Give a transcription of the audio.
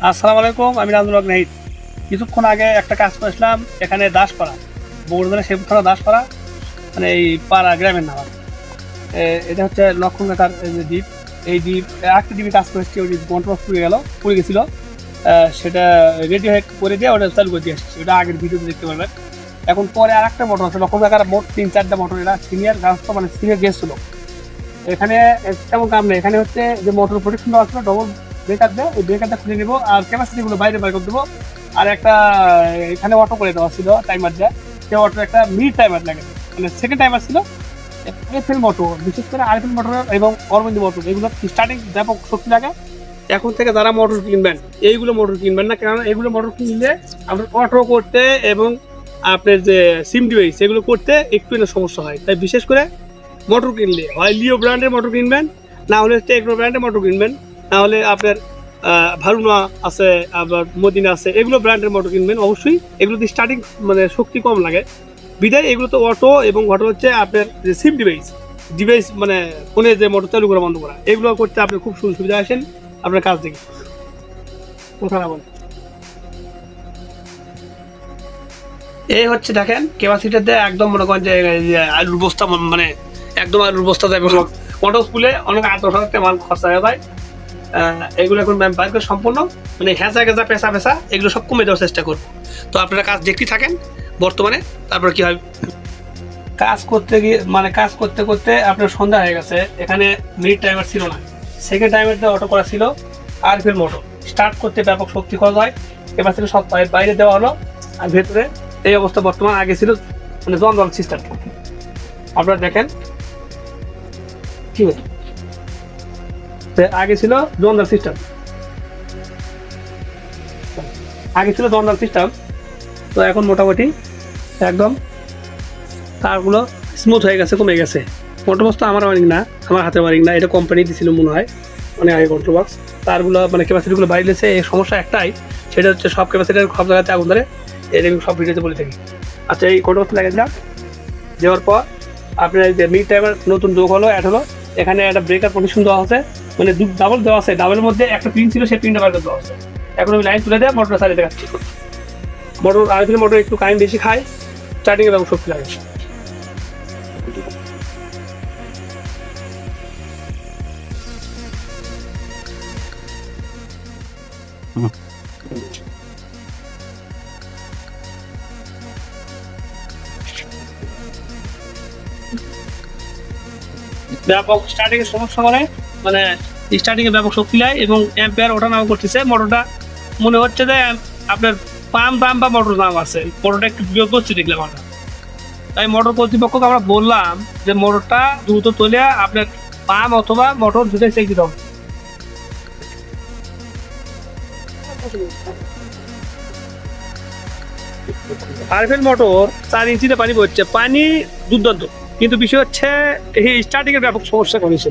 আসসালামু আলাইকুম, আমি রাজুল হক নাহিদ। কিছুক্ষণ আগে একটা কাজ করেছিলাম এখানে দাসপাড়া, বগুড়া শেরপুর থানা দাসপাড়া, মানে এই পাড়া গ্রামের নাম। এটা হচ্ছে লক্ষণ রেখার যে দ্বীপ, এই দ্বীপ একটা দ্বীপে কাজ করেছি, ওই বন্টন পুড়ে গেছিলো, সেটা রেডি হয়ে করে দিয়ে ওটা চালু করে দিয়ে আসছি, ওটা আগের ভিডিওতে দেখতে পারবেন। এখন পরে আর একটা মোটর আছে লক্ষণ রেখার, মোট 3-4টা মোটর, এরা সিনিয়র রাস্তা মানে সিনিয়র গেস্ট ছিল। এখানে তেমন কাম নেই, এখানে হচ্ছে যে মোটর প্রোটেকশন দেওয়া ছিল ডবল ব্রেকার দেয়, ওই ব্রেকারটা খুলে নেবো আর ক্যাপাসিটিগুলো বাইরে বের করে দেবো। আর একটা এখানে অটো করে দেওয়া ছিল টাইমার দেয়, সে অটো একটা মিনিট টাইমার লাগে, মানে সেকেন্ড টাইমার ছিল। আরএফএল মোটর, বিশেষ করে আরএফএল মোটর এবং অরবিন্দ মোটর, এগুলো স্টার্টিং ব্যাপক শক্তি লাগে। এখন থেকে যারা মোটর কিনবেন এইগুলো মোটর কিনবেন না, কারণ এগুলো মোটর কিনলে আপনার অটো করতে এবং আপনার যে সিম ডিভাইস এগুলো করতে একটু সমস্যা হয়। তাই বিশেষ করে মোটর কিনলে হয় লিও ব্র্যান্ডের মোটর কিনবেন, না হলে টেকনো ব্র্যান্ডের মোটর কিনবেন, না হলে আপনার ভারুনা আছে, আবার মদিনা আছে, এগুলো ব্র্যান্ডের মোটর কিনবেন অবশ্যই। এগুলোতে স্টার্টিং মানে শক্তি কম লাগে বিদায়। এগুলো তো অটো এবং ঘটনা হচ্ছে আপনার যে সিম ডিভাইস মানে ফোনে যে মোটর চালু করা বন্ধ করা, এগুলো করতে আপনি খুব সুবিধা আসেন আপনার কাজ থেকে। কথা না বলেন, এই হচ্ছে দেখেন ক্যাপাসিটার দেয় একদম, মনে করেন যে আলুর বস্তা, মানে একদম আলুর বস্তা দেয় মোটর স্কুলে অনেক 8-10 হাজার মাল খরচা হয়ে যায়। এগুলো এখন বাইর করে সম্পূর্ণ মানে হেঁচা গেঁচা পেঁচা এগুলো সব কমে দেওয়ার চেষ্টা করবো। তো আপনারা কাজ দেখতেই থাকেন বর্তমানে। তারপর কি হয়, কাজ করতে গিয়ে মানে কাজ করতে করতে আপনার সন্ধ্যা হয়ে গেছে, এখানে মিনিট টাইমার ছিল না, সেকেন্ড টাইমার দিয়ে অটো করা ছিল। আরএফএল মোটর স্টার্ট করতে ব্যাপক শক্তি খরচ হয়, এবার থেকে সব বাইরে দেওয়া হলো আর ভেতরে এই অবস্থা বর্তমান। আগে ছিল মানে জল সিস্টেম, আপনারা দেখেন ঠিক আছে, আগে ছিল জঞ্জাল সিস্টেম, তো এখন মোটামুটি একদম তারগুলো স্মুথ হয়ে গেছে, কমে গেছে। কন্ট্রোল বক্স তো আমার ওয়ারিং না, আমার হাতে ওয়ারিং না, এটা কোম্পানি দিয়েছিল মনে হয় মানে আগে কন্ট্রোল বক্স। তারগুলো মানে ক্যাপাসিটিগুলো বাইরে দিয়েছে। এই সমস্যা একটাই, সেটা হচ্ছে সব ক্যাপাসিটির সব জায়গাতে আগুন ধরে, এটা সব ভিডিওতে বলে থাকি। আচ্ছা, এই কন্ট্রোল বক্স লাগিয়ে দিলাম, দেওয়ার পর আপনার যে মিড টাইমার নতুন যোগ হলো, অ্যাড হলো। এখানে একটা ব্রেকার প্রোটেকশন দেওয়া আছে, মানে ডাবল দেওয়া আছে, ডাবলের মধ্যে একটা পিন ছিল, সেই পিনটা বাইরে দেওয়া আছে। এখন আমি লাইন তুলে দেয় মোটর চালিয়ে দেখাচ্ছি। মোটর আরএফএল মোটর একটু কারেন্ট বেশি খায়, স্টার্টিংয়ে এবং শক্তি লাগে। ব্যাপক স্টার্টিং এর সমস্যা মানে স্টার্টিং এ ব্যাপক শক্তি নেয় এবং অ্যাম্পিয়ার ওঠানামা করতেছে। মোটরটা মনে হচ্ছে যে আপনার পাম্প বা মোটর নাম আছে, মোটরটা একটু বিয়োগ করছে দেখলাম আমরা। তাই মোটর কর্তৃপক্ষকে আমরা বললাম যে মোটরটা দ্রুত তুলে আপনার পাম্প অথবা মোটর দুটোই চেক দিতে হবে। আরএফএল মোটর 4 ইঞ্চিতে পানি পড়ছে, পানি দুর্দান্ত, কিন্তু বিষয় হচ্ছে এই স্টার্টিং এর ব্যাপক সমস্যা করেছে।